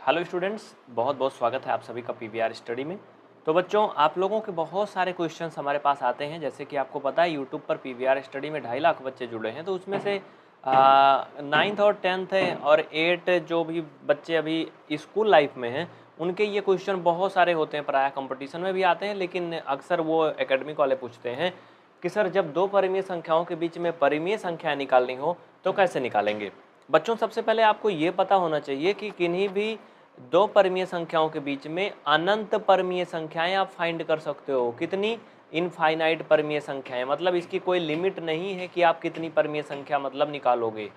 Hello students, बहुत बहुत स्वागत है आप सभी का पीवीआर स्टडी में। तो बच्चों, आप लोगों के बहुत सारे क्वेश्चंस हमारे पास आते हैं। जैसे कि आपको पता है यूट्यूब पर पीवीआर स्टडी में 2.5 लाख बच्चे जुड़े हैं। तो उसमें से 9th और 10th है और 8 जो भी बच्चे अभी स्कूल लाइफ में हैं, उनके ये क्वेश्चन बहुत सारे होते हैं। प्रायः कंपटीशन में भी आते हैं, लेकिन अक्सर वो एकेडमिक वाले पूछते हैं कि सर, जब दो परिमेय संख्याओं के बीच में परिमेय संख्याएं निकालनी हो तो कैसे निकालेंगे। बच्चों, सबसे पहले आपको ये पता होना चाहिए कि किन्हीं भी दो परिमेय संख्याओं के बीच में अनंत परिमेय संख्याएं आप फाइंड कर सकते हो। कितनी? इनफाइनाइट परिमेय संख्याएं। मतलब इसकी कोई लिमिट नहीं है कि आप कितनी परिमेय संख्या मतलब निकालोगे।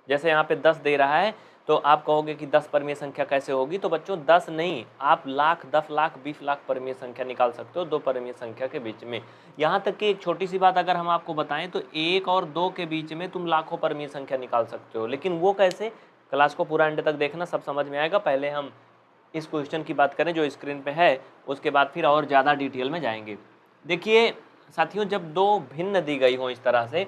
जैसे यहाँ पे 10 दे रहा है तो आप कहोगे कि 10 परिमेय संख्या कैसे होगी। तो बच्चों, 10 नहीं, आप लाख, 10 लाख, 20 लाख परिमेय संख्या निकाल सकते हो दो परिमेय संख्या के बीच में। यहाँ तक कि एक छोटी सी बात अगर हम आपको बताएं तो 1 और 2 के बीच में तुम लाखों परिमेय संख्या निकाल सकते हो। लेकिन वो कैसे? क्लास को पूरा एंड तक देखना, सब समझ में आएगा। पहले हम इस क्वेश्चन की बात करें जो स्क्रीन पे है, उसके बाद फिर और ज़्यादा डिटेल में जाएंगे। देखिए साथियों, जब दो भिन्न दी गई हो इस तरह से,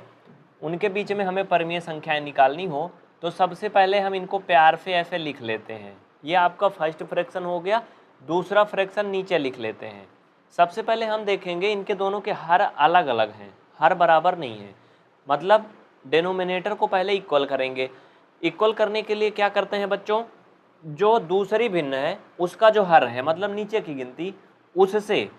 उनके बीच में हमें परिमेय संख्याएं निकालनी हो तो सबसे पहले हम इनको प्यार से ऐसे लिख लेते हैं। ये आपका फर्स्ट फ्रैक्शन हो गया। दूसरा फ्रैक्शन नीचे लिख लेते हैं। सबसे पहले हम देखेंगे इनके दोनों के हर अलग अलग हैं, हर बराबर नहीं है। मतलब डेनोमिनेटर को पहले इक्वल करेंगे। इक्वल करने के लिए क्या करते हैं बच्चों, जो दूसरी भिन्न है उसका जो हर है, मतलब नीचे की गिनती, उससे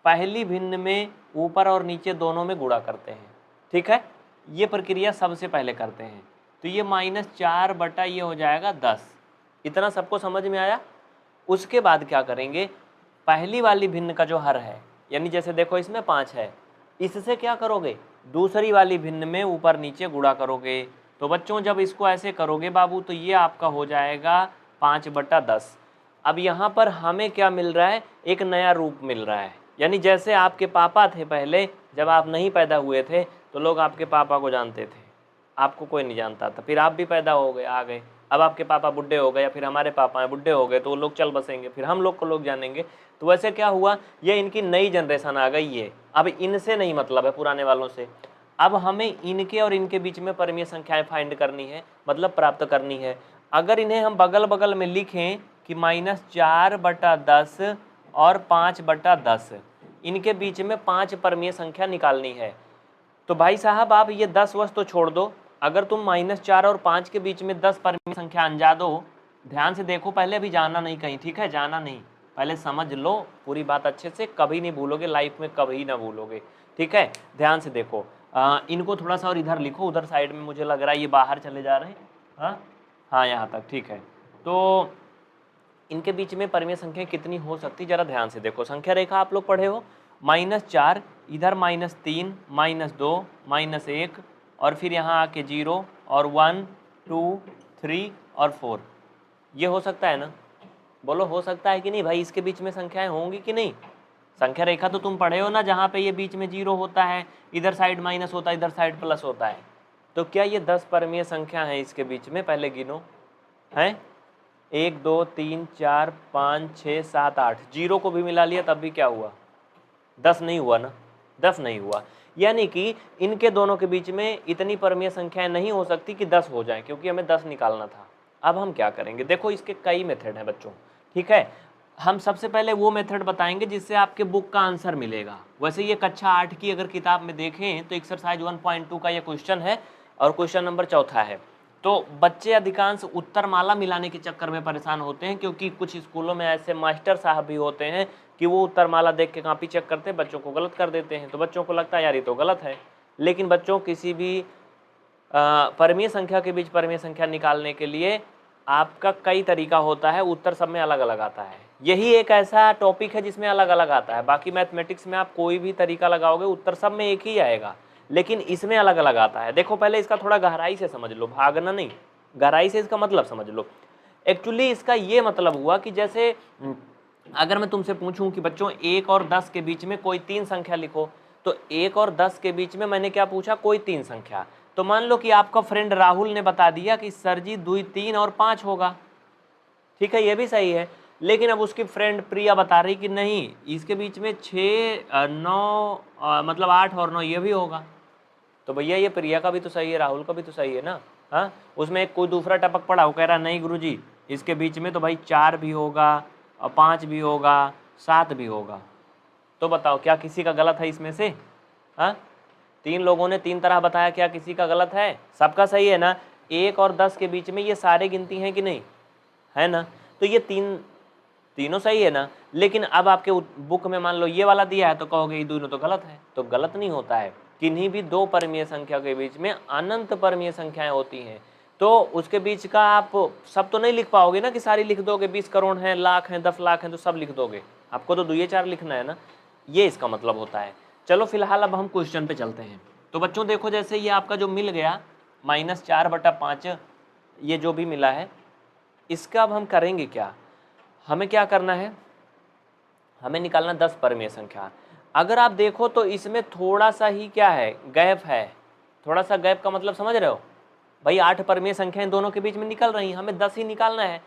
पहली भिन्न में ऊपर और नीचे दोनों में गुणा करते हैं। ठीक है, ये प्रक्रिया सबसे पहले करते हैं। तो ये -4 बटा ये हो जाएगा 10। इतना सबको समझ में आया? उसके बाद क्या करेंगे, पहली वाली भिन्न का जो हर है, यानी जैसे देखो इसमें 5 है, इससे क्या करोगे, दूसरी वाली भिन्न में ऊपर नीचे गुणा करोगे। तो बच्चों, जब इसको ऐसे करोगे बाबू, तो ये आपका हो जाएगा 5 बटा 10। अब यहाँ पर हमें क्या मिल रहा है, एक नया रूप मिल रहा है। यानी जैसे आपके पापा थे पहले, जब आप नहीं पैदा हुए थे तो लोग आपके पापा को जानते थे, आपको कोई नहीं जानता था। फिर आप भी पैदा हो गए, आ गए, अब आपके पापा बुढ़े हो गए, या फिर हमारे पापा हैं बुढ़े हो गए, तो वो लोग चल बसेंगे, फिर हम लोग को लोग जानेंगे। तो वैसे क्या हुआ, ये इनकी नई जनरेशन आ गई है। अब इनसे नहीं मतलब है पुराने वालों से। अब हमें इनके और इनके बीच में परिमेय संख्याएं फाइंड करनी है, मतलब प्राप्त करनी है। अगर इन्हें हम बगल बगल में लिखें कि -4 बटा 10 और 5 बटा 10, इनके बीच में 5 परिमेय संख्या निकालनी है। तो भाई साहब, आप ये 10 वस तो छोड़ दो। अगर तुम -4 और 5 के बीच में 10 परिमेय संख्या अंजा दो, ध्यान से देखो, पहले भी जाना नहीं कहीं, ठीक है, जाना नहीं, पहले समझ लो पूरी बात अच्छे से, कभी नहीं भूलोगे लाइफ में, कभी ना भूलोगे। ठीक है, ध्यान से देखो। इनको थोड़ा सा और इधर लिखो, उधर साइड में मुझे लग रहा है ये बाहर चले जा रहे हैं। हाँ हाँ, यहाँ तक ठीक है। तो इनके बीच में परिमेय संख्या कितनी हो सकती, जरा ध्यान से देखो। संख्या रेखा आप लोग पढ़े हो, -4, इधर -3, -2, -1, और फिर यहाँ आके 0 और 1, 2, 3 और 4। ये हो सकता है ना? बोलो, हो सकता है कि नहीं भाई? इसके बीच में संख्याएं होंगी कि नहीं? संख्या रेखा तो तुम पढ़े हो ना, जहाँ पे ये बीच में 0 होता है, इधर साइड माइनस होता है, इधर साइड प्लस होता है। तो क्या ये 10 परिमेय संख्या है इसके बीच में? पहले गिनो। हैं 1 2 3 4 5 6 7 8, 0 को भी मिला लिया तब भी क्या हुआ? 10 नहीं हुआ ना? 10 नहीं हुआ। यानी कि इनके दोनों के बीच में इतनी परिमेय संख्याएं नहीं हो सकती कि 10 हो जाए, क्योंकि हमें 10 निकालना था। अब हम क्या करेंगे, देखो इसके कई मेथड हैं बच्चों। ठीक है, हम सबसे पहले वो मेथड बताएंगे जिससे आपके बुक का आंसर मिलेगा। वैसे ये कक्षा 8 की अगर किताब में देखें तो एक्सरसाइज 1.2 का ये क्वेश्चन है और क्वेश्चन नंबर 4 है। तो बच्चे अधिकांश उत्तरमाला मिलाने के चक्कर में परेशान होते हैं, क्योंकि कुछ स्कूलों में ऐसे मास्टर साहब भी होते हैं कि वो उत्तरमाला देख के कॉपी चेक करते हैं, बच्चों को गलत कर देते हैं। तो बच्चों को लगता है यार ये तो गलत है। लेकिन बच्चों, किसी भी परिमेय संख्या के बीच परिमेय संख्या निकालने के लिए आपका कई तरीका होता है, उत्तर सब में अलग अलग आता है। यही एक ऐसा टॉपिक है जिसमें अलग अलग आता है। बाकी मैथमेटिक्स में आप कोई भी तरीका लगाओगे, उत्तर सब में एक ही आएगा, लेकिन इसमें अलग अलग आता है। देखो, पहले इसका थोड़ा गहराई से समझ लो, भागना नहीं, गहराई से इसका मतलब समझ लो। एक्चुअली इसका ये मतलब हुआ कि जैसे अगर मैं तुमसे पूछूं कि बच्चों 1 और 10 के बीच में कोई 3 संख्या लिखो, तो 1 और 10 के बीच में मैंने क्या पूछा, कोई 3 संख्या। तो मान लो कि आपका फ्रेंड राहुल ने बता दिया कि सर जी 2, 3 और 5 होगा। ठीक है, ये भी सही है। लेकिन अब उसकी फ्रेंड प्रिया बता रही कि नहीं, इसके बीच में 6, 9, मतलब 8 और 9 ये भी होगा। तो भैया ये प्रिया का भी तो सही है, राहुल का भी तो सही है ना। हाँ, उसमें एक कोई दूसरा टपक पड़ा, वो कह रहा नहीं गुरुजी, इसके बीच में तो भाई 4 भी होगा और 5 भी होगा, 7 भी होगा। तो बताओ क्या किसी का गलत है इसमें से? हाँ, 3 लोगों ने 3 तरह बताया, क्या किसी का गलत है? सबका सही है ना? 1 और 10 के बीच में ये सारे गिनती हैं कि नहीं, है ना? तो ये तीनों सही है ना। लेकिन अब आपके बुक में मान लो ये वाला दिया है तो कहोगे ये दोनों तो गलत है। तो गलत नहीं होता है, किन्हीं भी दो परमीय संख्या के बीच में अनंत परमीय संख्याएं होती हैं। तो उसके बीच का आप सब तो नहीं लिख पाओगे ना कि सारी लिख दोगे, 20 करोड़ हैं, लाख हैं, 10 लाख हैं तो सब लिख दोगे। आपको तो 2-4 लिखना है ना, ये इसका मतलब होता है। चलो फिलहाल अब हम क्वेश्चन पे चलते हैं। तो बच्चों देखो, जैसे ये आपका जो मिल गया -4/5, ये जो भी मिला है, इसका अब हम करेंगे क्या? हमें क्या करना है, हमें निकालना 10 परमीय संख्या। अगर आप देखो तो इसमें थोड़ा सा ही क्या है, गैप है। थोड़ा सा गैप का मतलब समझ रहे हो भाई? 8 परमीय संख्याएं दोनों के बीच में निकल रही हैं, हमें 10 ही निकालना है।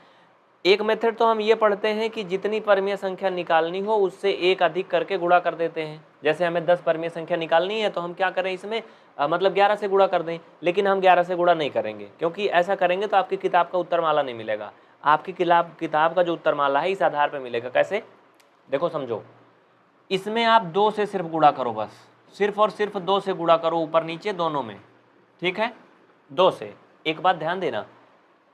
एक मेथड तो हम ये पढ़ते हैं कि जितनी परमीय संख्या निकालनी हो उससे एक अधिक करके गुणा कर देते हैं। जैसे हमें 10 परमीय संख्या निकालनी है तो हम क्या करें इसमें, मतलब 11 से गुणा कर दें। लेकिन हम 11 से गुणा नहीं करेंगे, क्योंकि ऐसा करेंगे तो आपकी किताब का उत्तरमाला नहीं मिलेगा। आपकी किताब का जो उत्तरमाला है इस आधार पर मिलेगा। कैसे? देखो समझो, इसमें आप 2 से सिर्फ गुणा करो, बस सिर्फ और सिर्फ 2 से गुणा करो, ऊपर नीचे दोनों में, ठीक है? 2 से। एक बात ध्यान देना,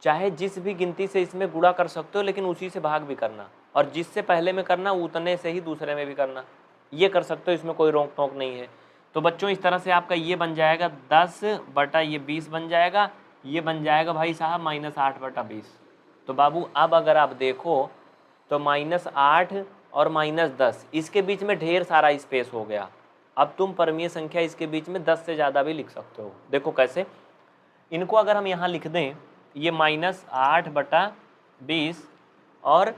चाहे जिस भी गिनती से इसमें गुणा कर सकते हो, लेकिन उसी से भाग भी करना, और जिससे पहले में करना उतने से ही दूसरे में भी करना, ये कर सकते हो, इसमें कोई रोक टोक नहीं है। तो बच्चों इस तरह से आपका ये बन जाएगा 10/20 बन जाएगा। ये बन जाएगा भाई साहब -8/20। तो बाबू अब अगर आप देखो तो -8 और -10 इसके बीच में ढेर सारा स्पेस हो गया। अब तुम परमीय संख्या इसके बीच में 10 से ज़्यादा भी लिख सकते हो। देखो कैसे, इनको अगर हम यहाँ लिख दें, ये -8/20 और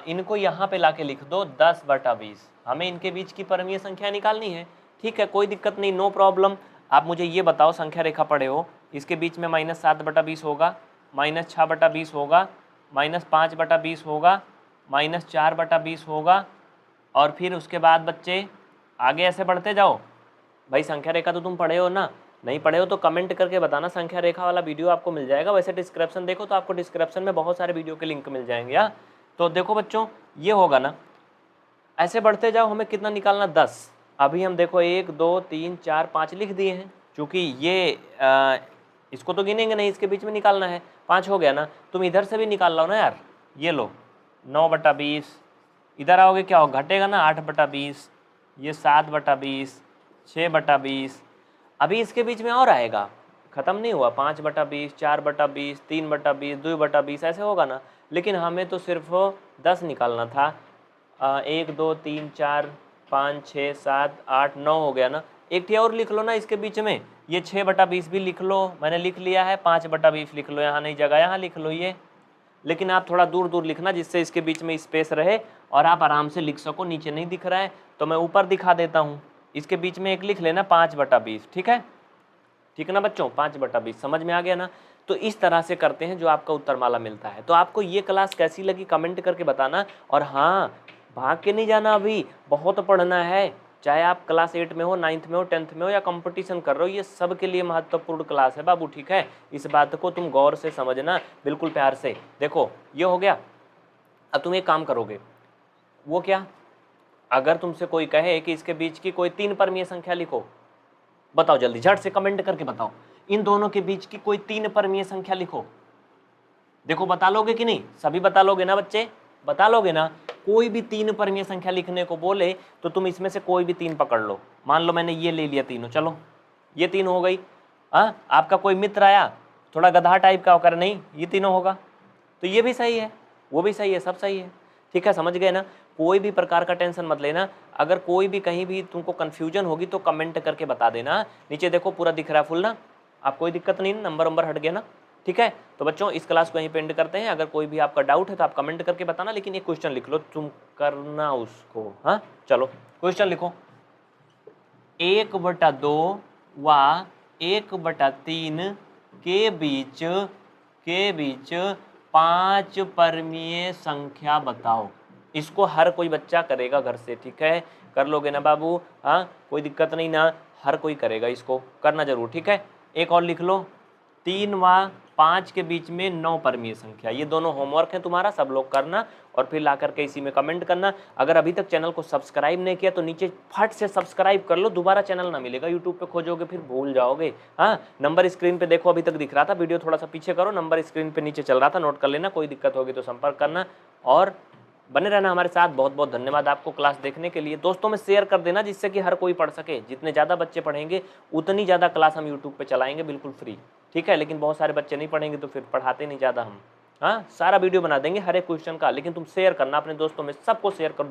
इनको यहाँ पे लाके लिख दो 10/20। हमें इनके बीच की परमीय संख्या निकालनी है, ठीक है? कोई दिक्कत नहीं, नो प्रॉब्लम। आप मुझे ये बताओ, संख्या रेखा पढ़े हो, इसके बीच में -7/20 होगा, -6/20 होगा, -5/20 होगा, -4/20 होगा, और फिर उसके बाद बच्चे आगे ऐसे बढ़ते जाओ। भाई संख्या रेखा तो तुम पढ़े हो ना? नहीं पढ़े हो तो कमेंट करके बताना, संख्या रेखा वाला वीडियो आपको मिल जाएगा। वैसे डिस्क्रिप्शन देखो तो आपको डिस्क्रिप्शन में बहुत सारे वीडियो के लिंक मिल जाएंगे। हाँ, तो देखो बच्चों ये होगा ना, ऐसे बढ़ते जाओ, हमें कितना निकालना, 10। अभी हम देखो 1 2 3 4 5 लिख दिए हैं, क्योंकि ये इसको तो गिनेंगे नहीं, इसके बीच में निकालना है। 5 हो गया ना, तुम इधर से भी निकाल लो ना यार। ये लो 9/20, इधर आओगे क्या हो, घटेगा ना 8/20, ये 7/20, 6/20। अभी इसके बीच में और आएगा, ख़त्म नहीं हुआ, 5/20, 4/20, 3/20, 2/20, ऐसे होगा ना। लेकिन हमें तो सिर्फ 10 निकालना था। 1 2 3 4 5 6 7 8 9 हो गया ना। एक ठी और लिख लो ना इसके बीच में, ये 6/20 भी लिख लो, मैंने लिख लिया है। 5/20 लिख लो, यहाँ नहीं जगह, यहाँ लिख लो ये। लेकिन आप थोड़ा दूर दूर लिखना, जिससे इसके बीच में स्पेस रहे और आप आराम से लिख सको। नीचे नहीं दिख रहा है तो मैं ऊपर दिखा देता हूँ। इसके बीच में एक लिख लेना 5/20, ठीक है? ठीक है ना बच्चों, 5/20 समझ में आ गया ना? तो इस तरह से करते हैं जो आपका उत्तरमाला मिलता है। तो आपको ये क्लास कैसी लगी कमेंट करके बताना। और हाँ, भाग के नहीं जाना, अभी बहुत पढ़ना है। चाहे आप क्लास 8 में हो, 9th में हो, 10th में हो, या कंपटीशन कर रहे हो, ये सब के लिए महत्वपूर्ण क्लास है बाबू, ठीक है? इस बात को तुम गौर से समझना, बिल्कुल प्यार से। देखो ये हो गया। अब तुम एक काम करोगे, वो क्या, अगर तुमसे कोई कहे कि इसके बीच की कोई 3 परमीय संख्या लिखो, बताओ जल्दी झट से कमेंट करके बताओ, इन दोनों के बीच की कोई 3 परमीय संख्या लिखो। देखो बता लोगे कि नहीं? सभी बता लोगे ना बच्चे? बता लोगे ना? कोई भी 3 परमीय संख्या लिखने को बोले तो तुम इसमें से कोई भी 3 पकड़ लो। मान लो मैंने ये ले लिया तीनों, चलो ये 3 हो गई। हाँ, आपका कोई मित्र आया थोड़ा गधा टाइप का होकर, नहीं ये तीनों होगा, तो ये भी सही है, वो भी सही है, सब सही है, ठीक है? समझ गए ना? कोई भी प्रकार का टेंशन मत लेना। अगर कोई भी कहीं भी तुमको कन्फ्यूजन होगी तो कमेंट करके बता देना। नीचे देखो पूरा दिख रहा है फुल ना, आप कोई दिक्कत नहीं, नंबर हट गया ना, ठीक है? तो बच्चों इस क्लास को यहीं पे एंड करते हैं। अगर कोई भी आपका डाउट है तो आप कमेंट करके बताना, लेकिन एक क्वेश्चन लिख लो तुम, करना उसको। हाँ चलो क्वेश्चन लिखो, 1/2 व 1/3 के बीच 5 परमीय संख्या बताओ। इसको हर कोई बच्चा करेगा घर से, ठीक है? कर लोगे ना बाबू? हाँ, कोई दिक्कत नहीं ना, हर कोई करेगा, इसको करना जरूर, ठीक है? एक और लिख लो, 3 व 5 के बीच में 9 परमीय संख्या। ये दोनों होमवर्क है तुम्हारा, सब लोग करना और फिर ला करके इसी में कमेंट करना। अगर अभी तक चैनल को सब्सक्राइब नहीं किया तो नीचे फट से सब्सक्राइब कर लो, दोबारा चैनल ना मिलेगा, यूट्यूब पे खोजोगे फिर भूल जाओगे। हाँ, नंबर स्क्रीन पे देखो, अभी तक दिख रहा था, वीडियो थोड़ा सा पीछे करो, नंबर स्क्रीन पे नीचे चल रहा था, नोट कर लेना, कोई दिक्कत होगी तो संपर्क करना और बने रहना हमारे साथ। बहुत बहुत धन्यवाद आपको क्लास देखने के लिए। दोस्तों में शेयर कर देना जिससे कि हर कोई पढ़ सके। जितने ज़्यादा बच्चे पढ़ेंगे उतनी ज़्यादा क्लास हम यूट्यूब पे चलाएंगे बिल्कुल फ्री, ठीक है। लेकिन बहुत सारे बच्चे नहीं पढ़ेंगे तो फिर पढ़ाते नहीं ज़्यादा हम। हाँ, सारा वीडियो बना देंगे हर एक क्वेश्चन का, लेकिन तुम शेयर करना अपने दोस्तों में, सबको शेयर कर